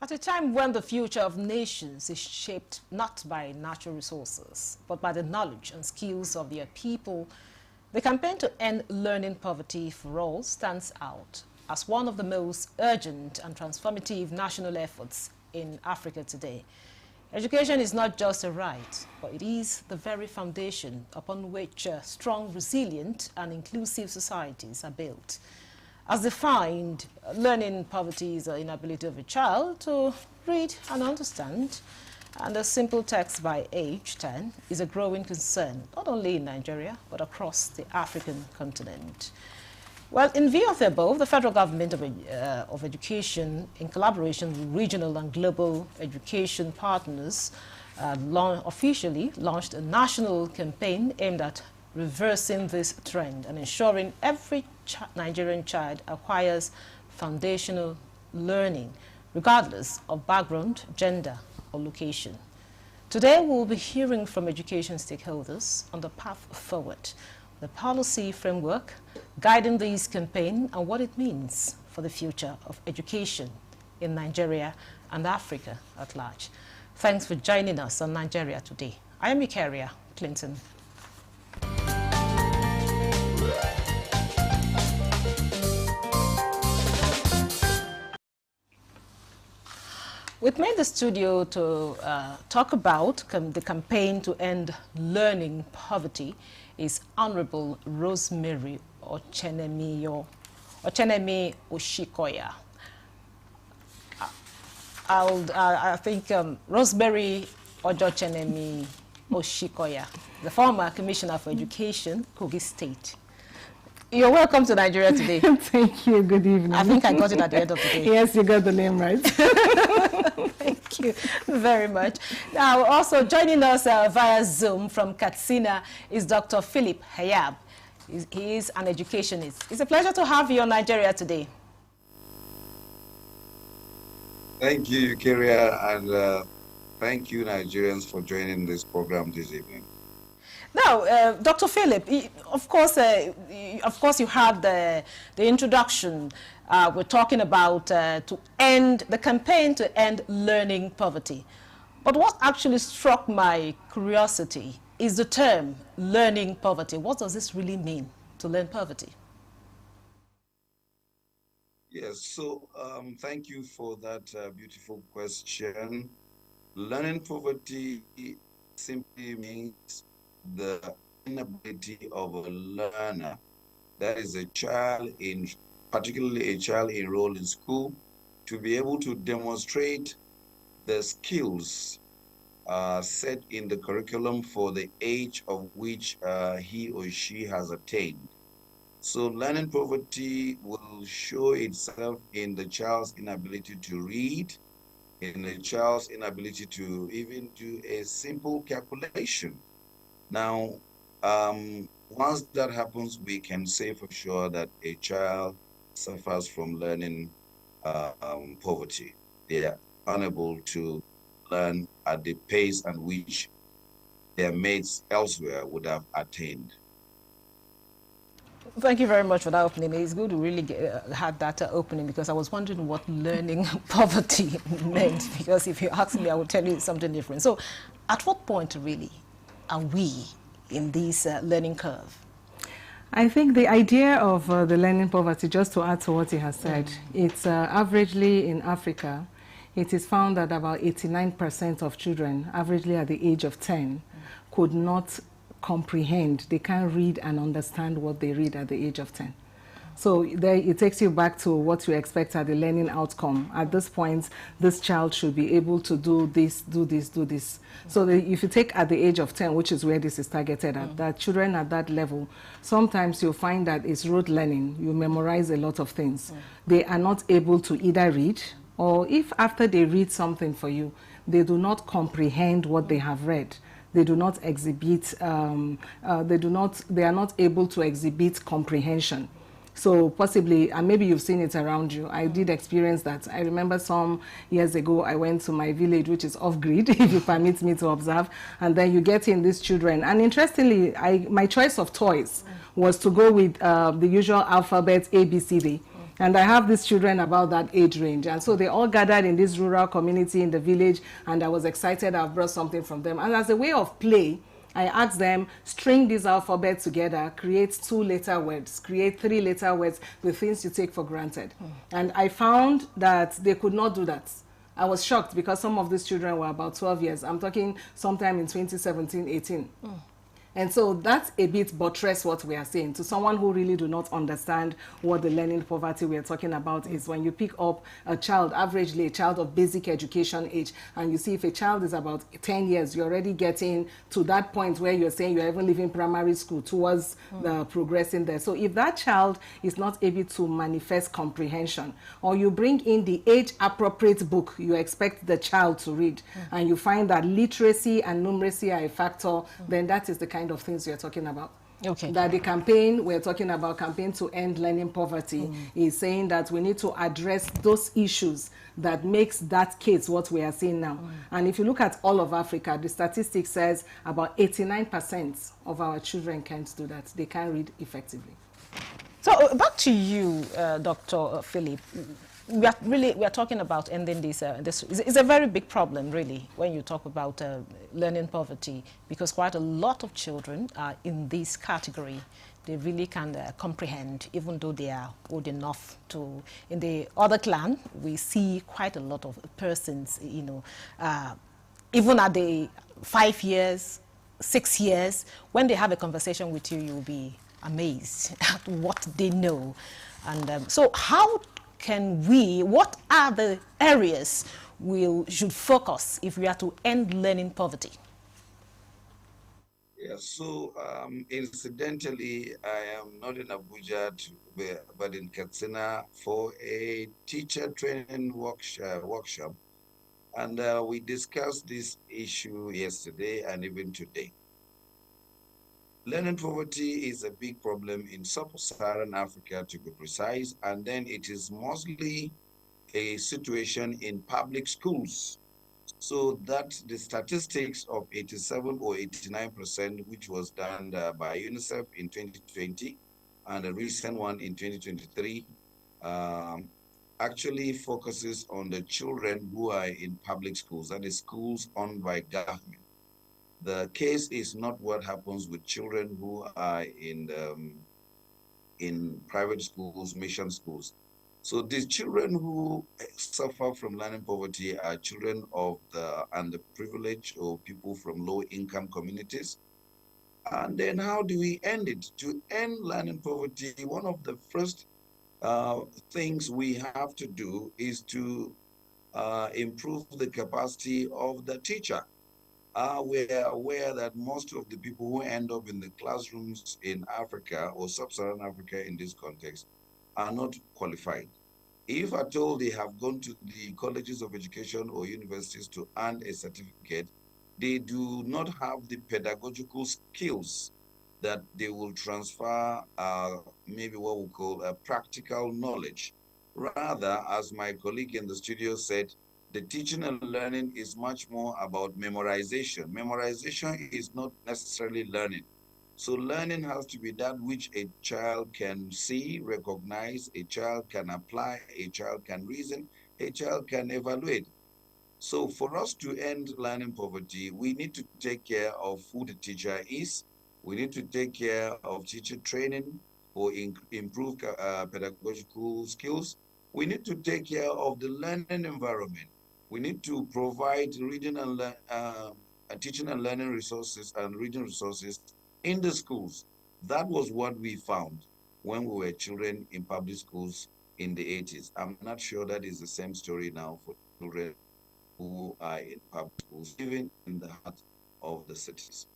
At a time when the future of nations is shaped not by natural resources, but by the knowledge and skills of their people, the campaign to end learning poverty for all stands out as one of the most urgent and transformative national efforts in Africa today. Education is not just a right, but it is the very foundation upon which strong, resilient, and inclusive societies are built. As defined, learning poverty is the inability of a child to read and understand, and a simple text by age 10 is a growing concern, not only in Nigeria, but across the African continent. Well, in view of the above, the federal government of education, in collaboration with regional and global education partners, officially launched a national campaign aimed at reversing this trend and ensuring every Nigerian child acquires foundational learning, regardless of background, gender, or location. Today, we'll be hearing from education stakeholders on the path forward, the policy framework guiding this campaign, and what it means for the future of education in Nigeria and Africa at large. Thanks for joining us on Nigeria Today. I am Ikaria Clinton. With me in the studio to talk about the campaign to end learning poverty is Honorable Rosemary Ochenemi Oshikoya. I think Rosemary Ochenemi Oshikoya, the former Commissioner for Education, Kogi State. You're welcome to Nigeria Today. Thank you. Good evening. I think I got it at the end of the day. Yes, you got the name right. Thank you very much. Now, also joining us via Zoom from Katsina is Dr. Philip Hayab. He is an educationist. It's a pleasure to have you on Nigeria Today. Thank you, Ikaria, and thank you, Nigerians, for joining this program this evening. Now, Dr. Philip, of course, you had the introduction. We're talking about to end the campaign to end learning poverty. But what actually struck my curiosity is the term learning poverty. What does this really mean, to learn poverty? Yes, so thank you for that beautiful question. Learning poverty simply means the inability of a learner, that is a child particularly a child enrolled in school, to be able to demonstrate the skills set in the curriculum for the age of which he or she has attained. So learning poverty will show itself in the child's inability to read, in the child's inability to even do a simple calculation. Now, once that happens, we can say for sure that a child suffers from learning poverty. They are unable to learn at the pace at which their mates elsewhere would have attained. Thank you very much for that opening. It's good to really had that opening, because I was wondering what learning poverty meant, because if you ask me, I will tell you something different. So at what point really are we in this learning curve? I think the idea of the learning poverty, just to add to what he has said, it's averagely in Africa, it is found that about 89% of children, averagely at the age of 10, could not comprehend. They can't read and understand what they read at the age of 10. So there, it takes you back to what you expect at the learning outcome. At this point, this child should be able to do this, do this, do this. So if you take at the age of 10, which is where this is targeted at, that children at that level, sometimes you'll find that it's rote learning. You memorize a lot of things. They are not able to either read, or if after they read something for you, they do not comprehend what they have read. They do not exhibit, they are not able to exhibit comprehension. So possibly, and maybe you've seen it around you. I did experience that. I remember some years ago, I went to my village, which is off-grid, if you permit me to observe, and then you get in these children. And interestingly, my choice of toys was to go with the usual alphabet A, B, C, D. And I have these children about that age range. And so they all gathered in this rural community in the village, and I was excited. I've brought something from them. And as a way of play, I asked them, string this alphabet together, create 2-letter words, create 3-letter words, the things you take for granted. And I found that they could not do that. I was shocked because some of these children were about 12 years. I'm talking sometime in 2017, 18. And so that's a bit buttress what we are saying. To someone who really do not understand what the learning poverty we are talking about is, when you pick up a child, averagely a child of basic education age, and you see if a child is about 10 years, you're already getting to that point where you're saying you're even leaving primary school towards progressing there. So if that child is not able to manifest comprehension, or you bring in the age-appropriate book you expect the child to read, and you find that literacy and numeracy are a factor, then that is the kind of things you're talking about. Okay. That the campaign, we're talking about campaign to end learning poverty, is saying that we need to address those issues that makes that case what we are seeing now. And if you look at all of Africa, the statistics says about 89% of our children can't do that. They can't read effectively. So back to you, Dr. Philip. We are talking about ending this. It's a very big problem, really, when you talk about learning poverty, because quite a lot of children are in this category. They really can comprehend, even though they are old enough to. In the other clan, we see quite a lot of persons, you know, even at the 5 years, 6 years, when they have a conversation with you, you'll be amazed at what they know. And so how can we, what are the areas we should focus if we are to end learning poverty? Yeah, so incidentally, I am not in Abuja, but in Katsina for a teacher training workshop. And we discussed this issue yesterday and even today. Learning poverty is a big problem in sub-Saharan Africa, to be precise, and then it is mostly a situation in public schools. So that the statistics of 87 or 89%, which was done by UNICEF in 2020, and a recent one in 2023, actually focuses on the children who are in public schools, that is schools owned by government. The case is not what happens with children who are in private schools, mission schools. So these children who suffer from learning poverty are children of the underprivileged or people from low-income communities. And then how do we end it? To end learning poverty, one of the first things we have to do is to improve the capacity of the teacher. We are aware that most of the people who end up in the classrooms in Africa or sub-Saharan Africa in this context are not qualified. If at all they have gone to the colleges of education or universities to earn a certificate, they do not have the pedagogical skills that they will transfer maybe what we call a practical knowledge. Rather, as my colleague in the studio said, the teaching and learning is much more about memorization. Memorization is not necessarily learning. So learning has to be that which a child can see, recognize, a child can apply, a child can reason, a child can evaluate. So for us to end learning poverty, we need to take care of who the teacher is. We need to take care of teacher training or improve pedagogical skills. We need to take care of the learning environment. We need to provide reading and teaching and learning resources and reading resources in the schools. That was what we found when we were children in public schools in the 80s. I'm not sure that is the same story now for children who are in public schools, even in the heart of the cities.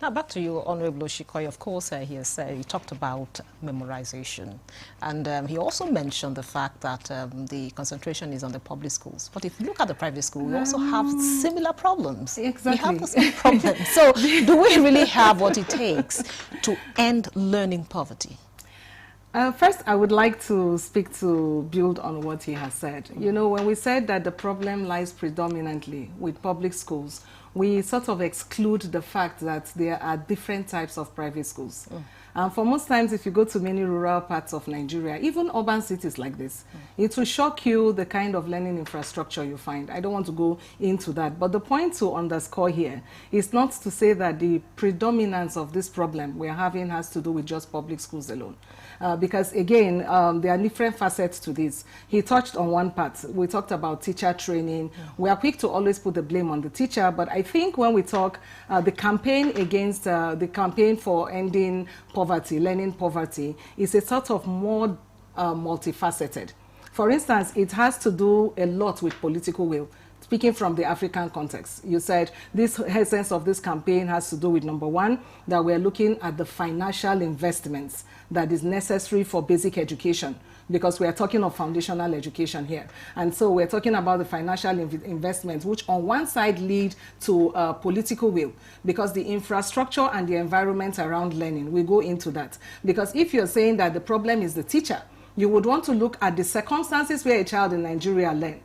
Now back to you, Honorable Oshikoyi. Of course, he talked about memorization, and he also mentioned the fact that the concentration is on the public schools. But if you look at the private school, we also have similar problems. Exactly. We have the same problems. So do we really have what it takes to end learning poverty? First, I would like to build on what he has said. You know, when we said that the problem lies predominantly with public schools, we sort of exclude the fact that there are different types of private schools. And for most times, if you go to many rural parts of Nigeria, even urban cities like this, it will shock you the kind of learning infrastructure you find. I don't want to go into that. But the point to underscore here is not to say that the predominance of this problem we're having has to do with just public schools alone. Because again, there are different facets to this. He touched on one part. We talked about teacher training. We are quick to always put the blame on the teacher, but I think when we talk the campaign against, the campaign for ending poverty, learning poverty, is a sort of more multifaceted. For instance, it has to do a lot with political will. Speaking from the African context, you said this essence of this campaign has to do with, number one, that we're looking at the financial investments that is necessary for basic education, because we are talking of foundational education here. And so we're talking about the financial investments, which on one side lead to political will, because the infrastructure and the environment around learning, we go into that. Because if you're saying that the problem is the teacher, you would want to look at the circumstances where a child in Nigeria learn.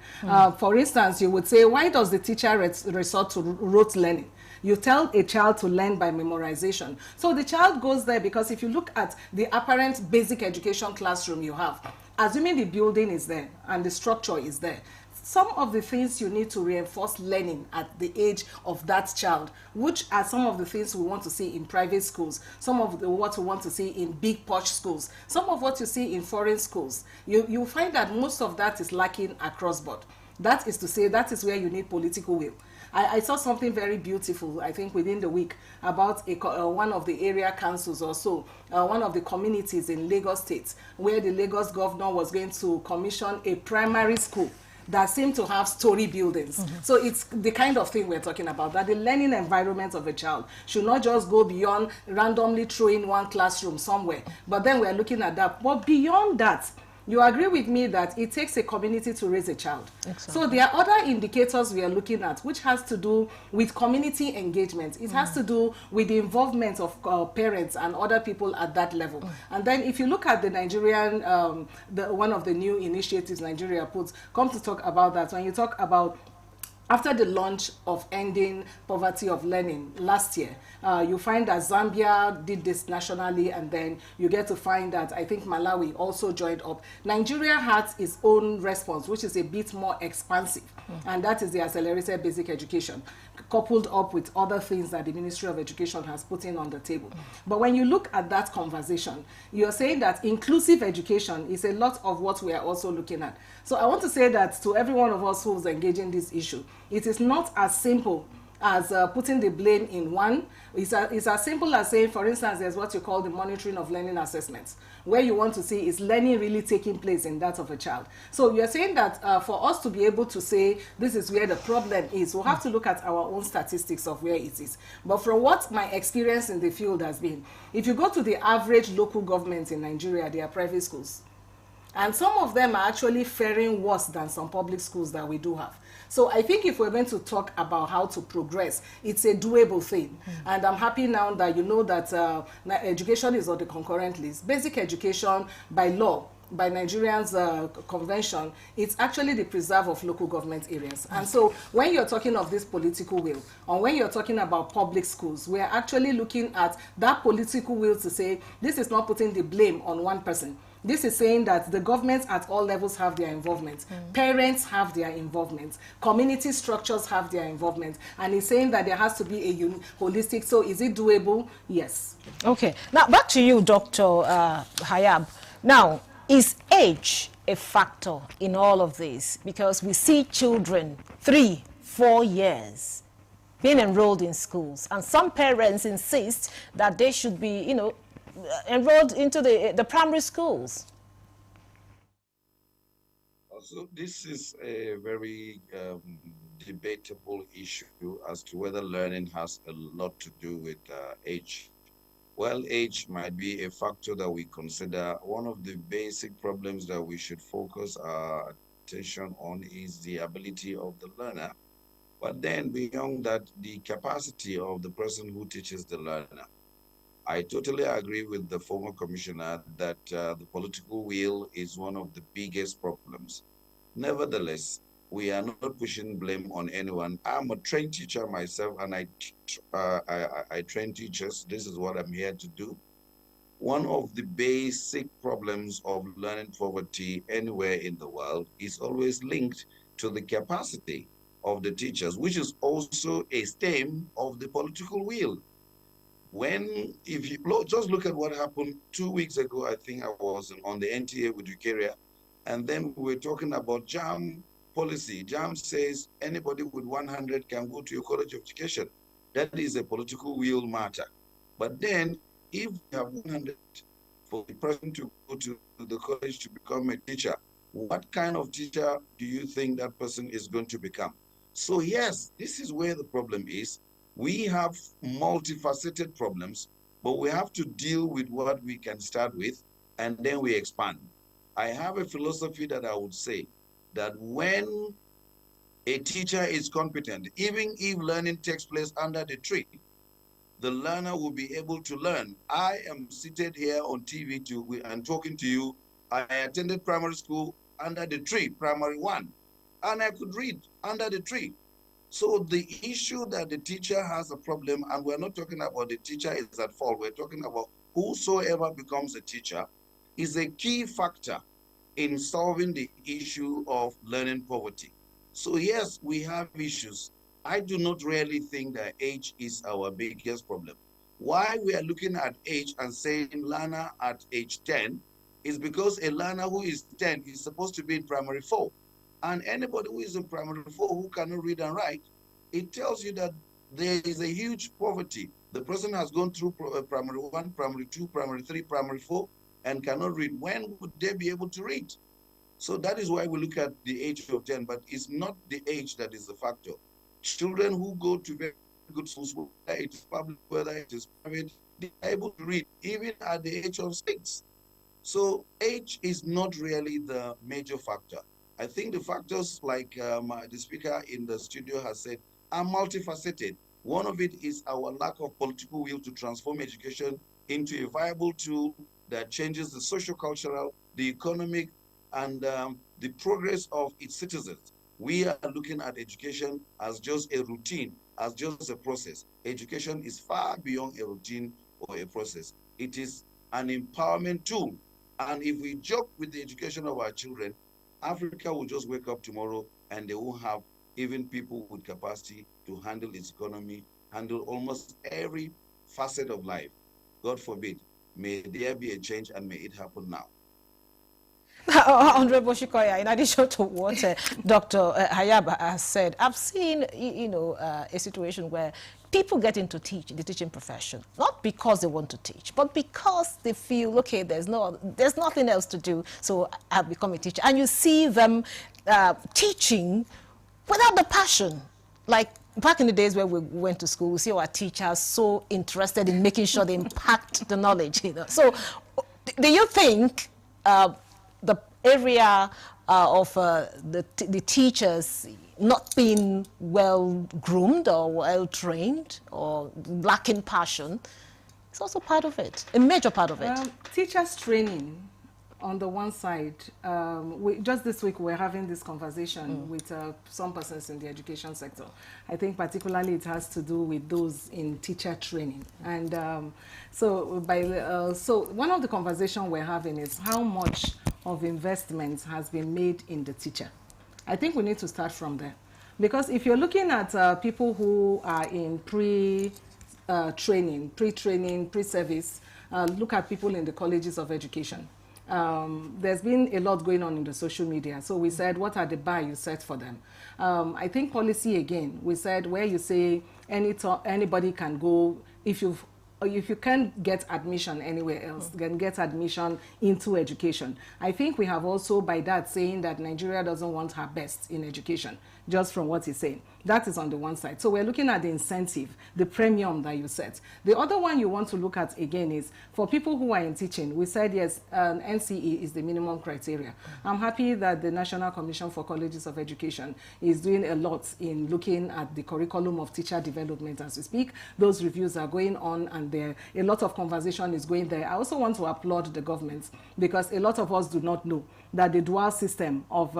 For instance, you would say, why does the teacher resort to rote learning? You tell a child to learn by memorization. So the child goes there because if you look at the apparent basic education classroom you have, assuming the building is there and the structure is there, some of the things you need to reinforce learning at the age of that child, which are some of the things we want to see in private schools, some of what we want to see in big posh schools, some of what you see in foreign schools. You find that most of that is lacking across board. That is to say, that is where you need political will. I saw something very beautiful, I think within the week, about one of the area councils or so, one of the communities in Lagos State, where the Lagos governor was going to commission a primary school that seem to have story buildings. So it's the kind of thing we're talking about, that the learning environment of a child should not just go beyond randomly throwing one classroom somewhere, but then we're looking at that. But beyond that, you agree with me that it takes a community to raise a child. Exactly. So there are other indicators we are looking at, which has to do with community engagement. It has to do with the involvement of parents and other people at that level. And then if you look at the Nigerian, one of the new initiatives Nigeria puts, come to talk about that. When you talk about after the launch of ending poverty of learning last year, you find that Zambia did this nationally, and then you get to find that I think Malawi also joined up. Nigeria has its own response, which is a bit more expansive, and that is the accelerated basic education, coupled up with other things that the Ministry of Education has put in on the table. But when you look at that conversation, you're saying that inclusive education is a lot of what we are also looking at. So I want to say that to every one of us who's engaging this issue, it is not as simple as putting the blame in one. It's as simple as saying, for instance, there's what you call the monitoring of learning assessments, where you want to see is learning really taking place in that of a child. So you're saying that for us to be able to say this is where the problem is, we'll have to look at our own statistics of where it is. But from what my experience in the field has been, if you go to the average local governments in Nigeria, they are private schools. And some of them are actually faring worse than some public schools that we do have. So I think if we're going to talk about how to progress, it's a doable thing. And I'm happy now that you know that education is on the concurrent list. Basic education by law, by Nigerians' convention, it's actually the preserve of local government areas. And so when you're talking of this political will, or when you're talking about public schools, we're actually looking at that political will to say, this is not putting the blame on one person. This is saying that the governments at all levels have their involvement. Parents have their involvement. Community structures have their involvement. And it's saying that there has to be a holistic. So is it doable? Yes. Okay. Now, back to you, Dr. Hayab. Now, is age a factor in all of this? Because we see children 3, 4 years being enrolled in schools. And some parents insist that they should be, you know, enrolled into the primary schools. So this is a very debatable issue as to whether learning has a lot to do with age. Well, age might be a factor that we consider. One of the basic problems that we should focus our attention on is the ability of the learner. But then beyond that, the capacity of the person who teaches the learner. I totally agree with the former commissioner that the political will is one of the biggest problems. Nevertheless, we are not pushing blame on anyone. I'm a trained teacher myself, and I train teachers. This is what I'm here to do. one of the basic problems of learning poverty anywhere in the world is always linked to the capacity of the teachers, which is also a stem of the political will. If you just look at what happened 2 weeks ago, I think I was on the NTA with Eukarya, and then we were talking about JAM policy. JAM says anybody with 100 can go to a college of education. That is a political will matter. But then if you have 100 for the person to go to the college to become a teacher, what kind of teacher do you think that person is going to become? So yes, this is where the problem is. We have multifaceted problems, but we have to deal with what we can start with, and then we expand. I have a philosophy that I would say that when a teacher is competent, even if learning takes place under the tree, the learner will be able to learn. I am seated here on TV and talking to you. I attended primary school under the tree, primary 1, and I could read under the tree. So the issue that the teacher has a problem, and we're not talking about the teacher is at fault, we're talking about whosoever becomes a teacher, is a key factor in solving the issue of learning poverty. So yes, we have issues. I do not really think that age is our biggest problem. Why we are looking at age and saying learner at age 10 is because a learner who is 10 is supposed to be in primary 4. And anybody who is in primary 4 who cannot read and write, it tells you that there is a huge poverty. The person has gone through primary 1, primary 2, primary 3, primary 4, and cannot read. When would they be able to read? So that is why we look at the age of 10, but it's not the age that is the factor. Children who go to very good schools, whether it is public, whether it is private, they are able to read even at the age of 6. So age is not really the major factor. I think the factors, like the speaker in the studio has said, are multifaceted. One of it is our lack of political will to transform education into a viable tool that changes the socio-cultural, the economic, and the progress of its citizens. We are looking at education as just a routine, as just a process. Education is far beyond a routine or a process. It is an empowerment tool. And if we joke with the education of our children, Africa will just wake up tomorrow and they will have even people with capacity to handle its economy, handle almost every facet of life. God forbid, may there be a change and may it happen now. Honorable Shikoya, in addition to what Dr. Hayaba has said, I've seen, a situation where people get into the teaching profession, not because they want to teach, but because they feel, okay, there's nothing else to do, so I've become a teacher. And you see them teaching without the passion. Like back in the days where we went to school, we see our teachers so interested in making sure they impact the knowledge. So do you think the area of the teachers not being well groomed or well trained or lacking passion is also part of it, a major part of it? Teachers training on the one side, just this week we're having this conversation with some persons in the education sector. I think particularly it has to do with those in teacher training. And so one of the conversations we're having is how much of investment has been made in the teacher. I think we need to start from there. Because if you're looking at people who are in pre-training, pre-service, look at people in the colleges of education. There's been a lot going on in the social media. So we said, what are the bar you set for them? I think policy again, we said where you say anybody can go, if you can't get admission anywhere else, then get admission into education. I think we have also by that saying that Nigeria doesn't want her best in education, just from what he's saying. That is on the one side. So we're looking at the incentive, the premium that you set. The other one you want to look at again is for people who are in teaching, we said yes, NCE is the minimum criteria. I'm happy that the National Commission for Colleges of Education is doing a lot in looking at the curriculum of teacher development as we speak. Those reviews are going on and a lot of conversation is going there. I also want to applaud the government because a lot of us do not know that the dual system of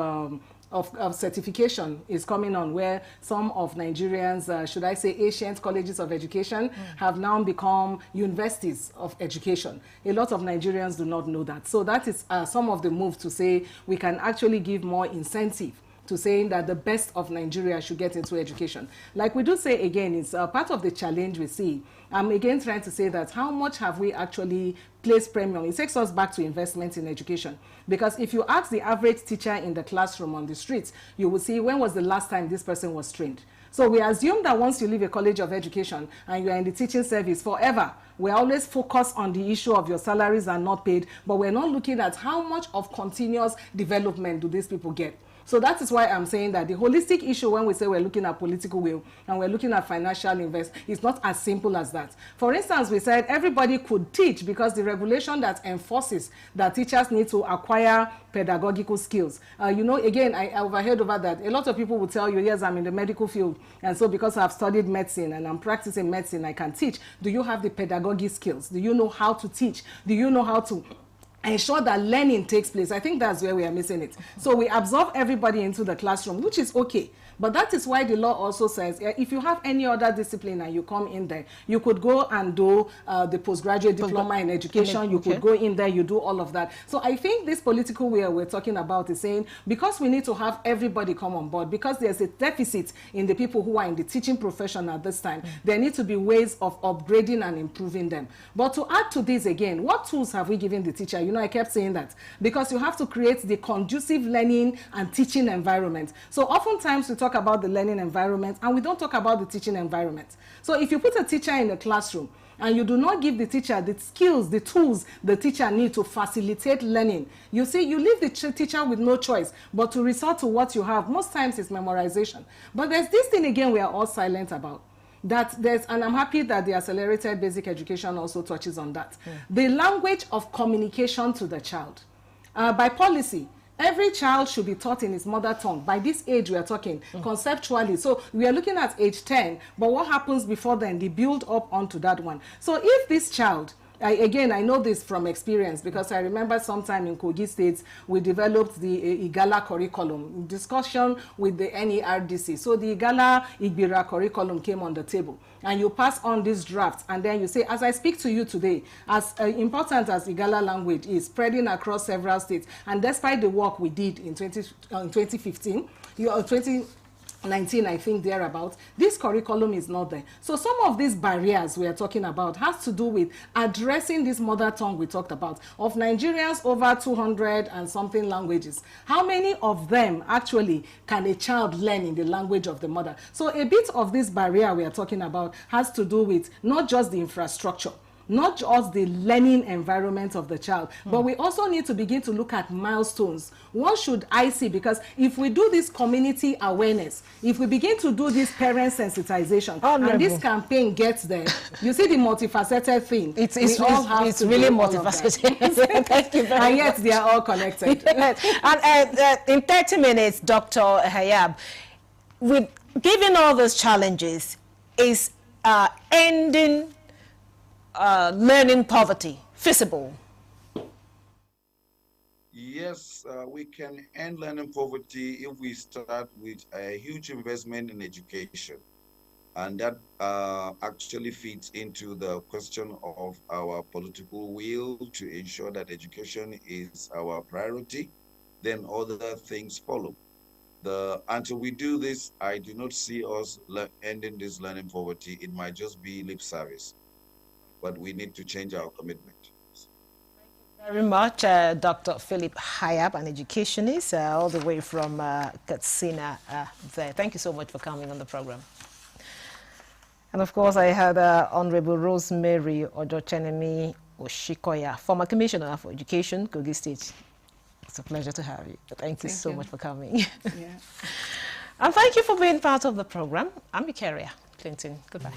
of certification is coming on, where some of Nigerians, should I say ancient colleges of education, have now become universities of education. A lot of Nigerians do not know that. So that is some of the move to say we can actually give more incentive to saying that the best of Nigeria should get into education. Like we do say again, it's part of the challenge we see. I'm again trying to say that how much have we actually placed premium? It takes us back to investment in education. Because if you ask the average teacher in the classroom on the streets, you will see when was the last time this person was trained. So we assume that once you leave a college of education and you are in the teaching service forever, we always focus on the issue of your salaries are not paid, but we're not looking at how much of continuous development do these people get. So that is why I'm saying that the holistic issue, when we say we're looking at political will and we're looking at financial investment, it's not as simple as that. For instance, we said everybody could teach because the regulation that enforces that teachers need to acquire pedagogical skills. You know, again, I overheard over that. A lot of people will tell you, yes, I'm in the medical field, and so because I've studied medicine and I'm practicing medicine, I can teach. Do you have the pedagogic skills? Do you know how to teach? Do you know how to ensure that learning takes place? I think that's where we are missing it. So we absorb everybody into the classroom, which is okay. But that is why the law also says if you have any other discipline and you come in there, you could go and do the postgraduate diploma in education. You could go in there, you do all of that. So I think this political will we're talking about is saying, because we need to have everybody come on board, because there's a deficit in the people who are in the teaching profession at this time, there need to be ways of upgrading and improving them. But to add to this again, what tools have we given the teacher? You know, I kept saying that because you have to create the conducive learning and teaching environment. So oftentimes we talk about the learning environment and we don't talk about the teaching environment. So if you put a teacher in a classroom and you do not give the teacher the skills, the tools the teacher needs to facilitate learning, you see, you leave the teacher with no choice but to resort to what you have. Most times it's memorization. But there's this thing again we are all silent about. That there's, and I'm happy that the accelerated basic education also touches on that. The language of communication to the child. By policy, every child should be taught in his mother tongue. By this age we are talking, conceptually. So we are looking at age 10, but what happens before then? They build up onto that one. So if this child, I know this from experience because I remember sometime in Kogi State, we developed the Igala curriculum, discussion with the NERDC. So the Igala Igbira curriculum came on the table. And you pass on this draft, and then you say, as I speak to you today, as important as Igala language is spreading across several states, and despite the work we did in 2015, 2019, I think thereabouts, this curriculum is not there. So some of these barriers we are talking about has to do with addressing this mother tongue we talked about. Of Nigerians, over 200 and something languages, how many of them actually can a child learn in the language of the mother? So a bit of this barrier we are talking about has to do with not just the infrastructure, not just the learning environment of the child, but we also need to begin to look at milestones. What should I see? Because if we do this community awareness, if we begin to do this parent sensitization, and this campaign gets there, you see the multifaceted thing. It's really multifaceted. Thank you very much. And yet they are all connected. And in 30 minutes, Dr. Hayab, given all those challenges, is ending learning poverty feasible? Yes, we can end learning poverty if we start with a huge investment in education. And that actually feeds into the question of our political will to ensure that education is our priority. Then other things follow. Until we do this, I do not see us ending this learning poverty. It might just be lip service. But we need to change our commitment. Thank you very much, Dr. Philip Hayab, an educationist, all the way from Katsina there. Thank you so much for coming on the program. And of course, I had Honorable Rosemary Ojochenemi Oshikoya, former Commissioner for Education, Kogi State. It's a pleasure to have you. Thank you so much for coming. Yeah. And thank you for being part of the program. I'm Ikaria Clinton. Goodbye.